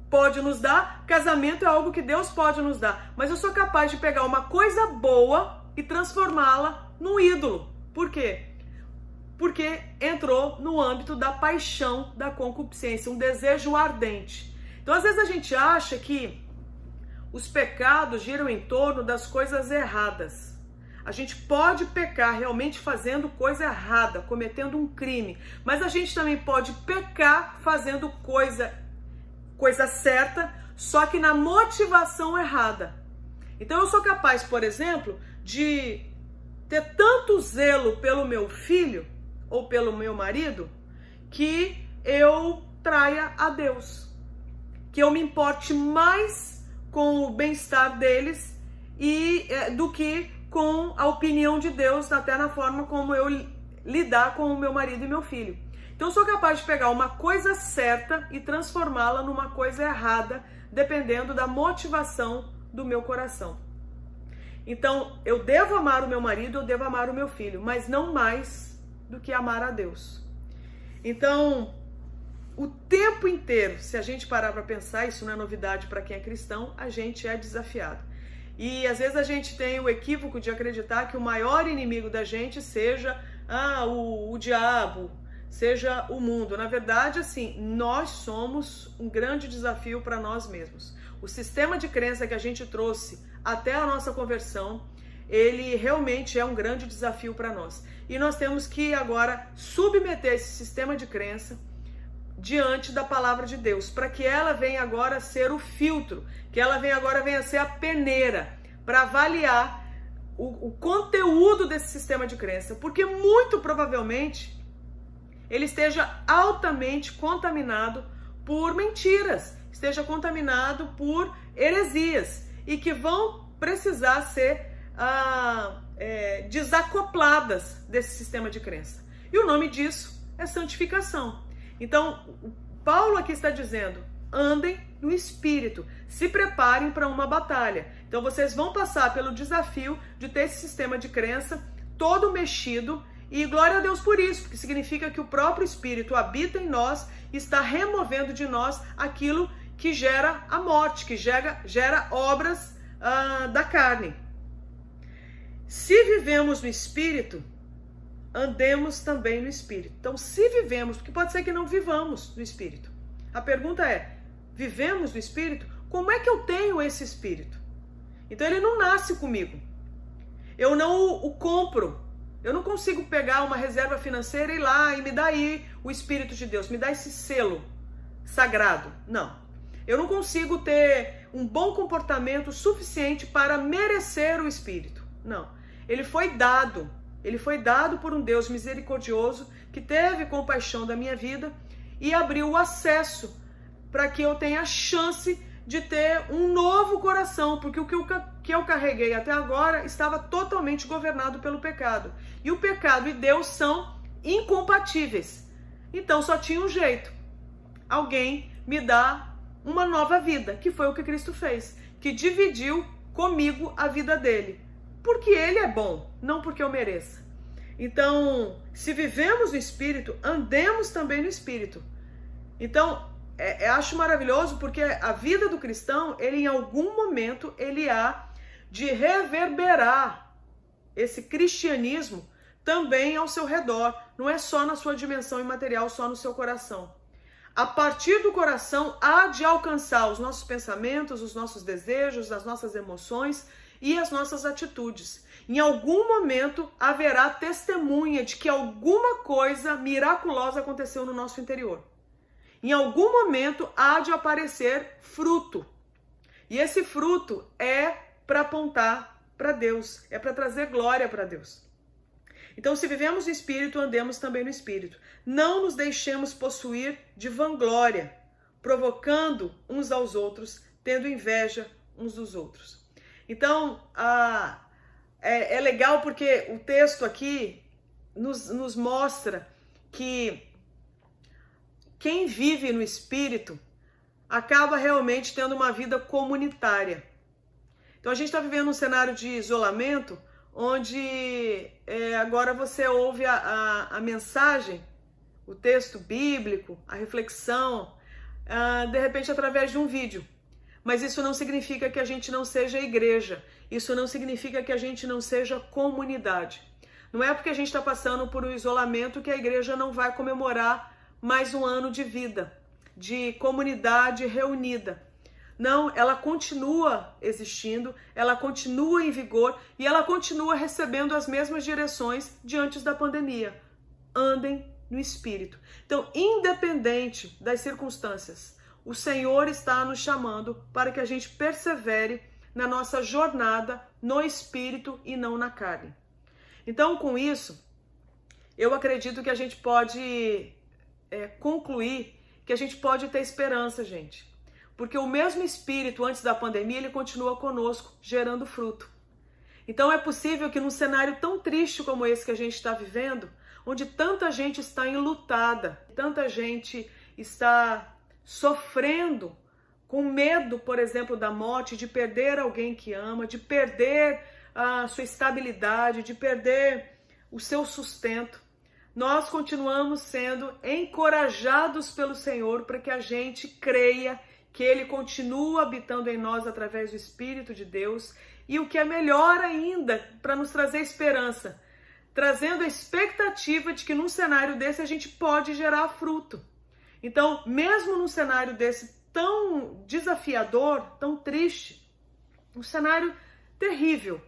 pode nos dar, casamento é algo que Deus pode nos dar. Mas eu sou capaz de pegar uma coisa boa e transformá-la num ídolo. Por quê? Porque entrou no âmbito da paixão, da concupiscência, um desejo ardente. Então, às vezes a gente acha que os pecados giram em torno das coisas erradas. A gente pode pecar realmente fazendo coisa errada, cometendo um crime, mas a gente também pode pecar fazendo coisa certa, só que na motivação errada. Então eu sou capaz, por exemplo, de ter tanto zelo pelo meu filho ou pelo meu marido que eu traia a Deus, que eu me importe mais com o bem-estar deles do que com a opinião de Deus, até na forma como eu lidar com o meu marido e meu filho. Então eu sou capaz de pegar uma coisa certa e transformá-la numa coisa errada, dependendo da motivação do meu coração. Então eu devo amar o meu marido, eu devo amar o meu filho, mas não mais do que amar a Deus. Então, o tempo inteiro, se a gente parar para pensar, isso não é novidade para quem é cristão, a gente é desafiado. E às vezes a gente tem o equívoco de acreditar que o maior inimigo da gente seja o diabo, seja o mundo. Na verdade, assim, nós somos um grande desafio para nós mesmos. O sistema de crença que a gente trouxe até a nossa conversão, ele realmente é um grande desafio para nós. E nós temos que agora submeter esse sistema de crença diante da palavra de Deus, para que ela venha agora ser o filtro, que ela venha ser a peneira para avaliar o conteúdo desse sistema de crença, porque muito provavelmente ele esteja altamente contaminado por mentiras, esteja contaminado por heresias e que vão precisar ser desacopladas desse sistema de crença. E o nome disso é santificação. Então, Paulo aqui está dizendo, andem no Espírito, se preparem para uma batalha. Então, vocês vão passar pelo desafio de ter esse sistema de crença todo mexido, e glória a Deus por isso, porque significa que o próprio Espírito habita em nós e está removendo de nós aquilo que gera a morte, que gera obras da carne. Se vivemos no Espírito, andemos também no Espírito. Então, se vivemos, porque pode ser que não vivamos no Espírito. A pergunta é, vivemos no Espírito? Como é que eu tenho esse Espírito? Então, ele não nasce comigo. Eu não o compro. Eu não consigo pegar uma reserva financeira e ir lá e me dar aí o Espírito de Deus, me dá esse selo sagrado. Não. Eu não consigo ter um bom comportamento suficiente para merecer o Espírito. Não. Ele foi dado por um Deus misericordioso que teve compaixão da minha vida e abriu o acesso para que eu tenha a chance de ter um novo coração, porque o que eu carreguei até agora estava totalmente governado pelo pecado. E o pecado e Deus são incompatíveis. Então só tinha um jeito. Alguém me dá uma nova vida, que foi o que Cristo fez, que dividiu comigo a vida dele. Porque ele é bom, não porque eu mereça. Então, se vivemos no Espírito, andemos também no Espírito. Então, acho maravilhoso porque a vida do cristão, ele em algum momento, ele há de reverberar esse cristianismo também ao seu redor. Não é só na sua dimensão imaterial, só no seu coração. A partir do coração, há de alcançar os nossos pensamentos, os nossos desejos, as nossas emoções e as nossas atitudes. Em algum momento haverá testemunha de que alguma coisa miraculosa aconteceu no nosso interior. Em algum momento há de aparecer fruto. E esse fruto é para apontar para Deus, é para trazer glória para Deus. Então, se vivemos no Espírito, andemos também no Espírito. Não nos deixemos possuir de vanglória, provocando uns aos outros, tendo inveja uns dos outros. Então, é legal porque o texto aqui nos mostra que quem vive no Espírito acaba realmente tendo uma vida comunitária. Então, a gente está vivendo um cenário de isolamento, onde agora você ouve a mensagem, o texto bíblico, a reflexão, de repente através de um vídeo. Mas isso não significa que a gente não seja igreja, isso não significa que a gente não seja comunidade. Não é porque a gente está passando por um isolamento que a igreja não vai comemorar mais um ano de vida, de comunidade reunida. Não, ela continua existindo, ela continua em vigor e ela continua recebendo as mesmas direções de antes da pandemia. Andem no Espírito. Então, independente das circunstâncias, o Senhor está nos chamando para que a gente persevere na nossa jornada no Espírito e não na carne. Então, com isso, eu acredito que a gente pode concluir que a gente pode ter esperança, gente. Porque o mesmo Espírito antes da pandemia, ele continua conosco, gerando fruto. Então é possível que num cenário tão triste como esse que a gente está vivendo, onde tanta gente está enlutada, tanta gente está sofrendo com medo, por exemplo, da morte, de perder alguém que ama, de perder a sua estabilidade, de perder o seu sustento, nós continuamos sendo encorajados pelo Senhor para que a gente creia que Ele continua habitando em nós através do Espírito de Deus e o que é melhor ainda, para nos trazer esperança, trazendo a expectativa de que num cenário desse a gente pode gerar fruto. Então, mesmo num cenário desse tão desafiador, tão triste, um cenário terrível,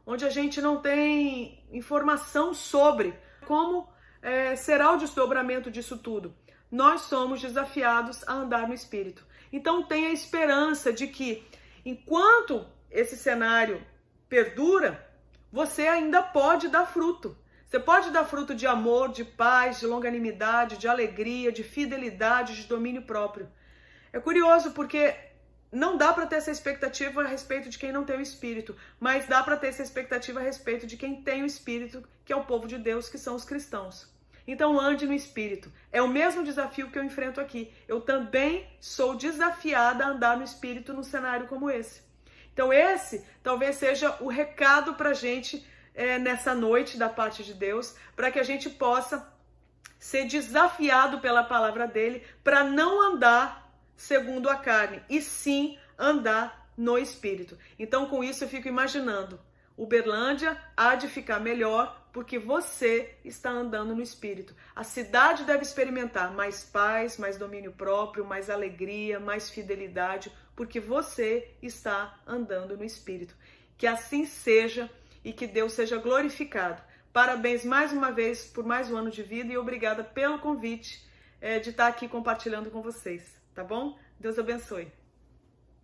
onde a gente não tem informação sobre como será o desdobramento disso tudo, nós somos desafiados a andar no Espírito. Então tenha esperança de que, enquanto esse cenário perdura, você ainda pode dar fruto. Você pode dar fruto de amor, de paz, de longanimidade, de alegria, de fidelidade, de domínio próprio. É curioso porque não dá para ter essa expectativa a respeito de quem não tem o Espírito, mas dá para ter essa expectativa a respeito de quem tem o Espírito, que é o povo de Deus, que são os cristãos. Então ande no Espírito. É o mesmo desafio que eu enfrento aqui. Eu também sou desafiada a andar no Espírito num cenário como esse. Então esse talvez seja o recado para a gente nessa noite da parte de Deus, para que a gente possa ser desafiado pela palavra dele para não andar segundo a carne, e sim andar no Espírito. Então com isso eu fico imaginando, Uberlândia há de ficar melhor porque você está andando no Espírito. A cidade deve experimentar mais paz, mais domínio próprio, mais alegria, mais fidelidade, porque você está andando no Espírito. Que assim seja e que Deus seja glorificado. Parabéns mais uma vez por mais um ano de vida e obrigada pelo convite de estar aqui compartilhando com vocês, tá bom? Deus abençoe.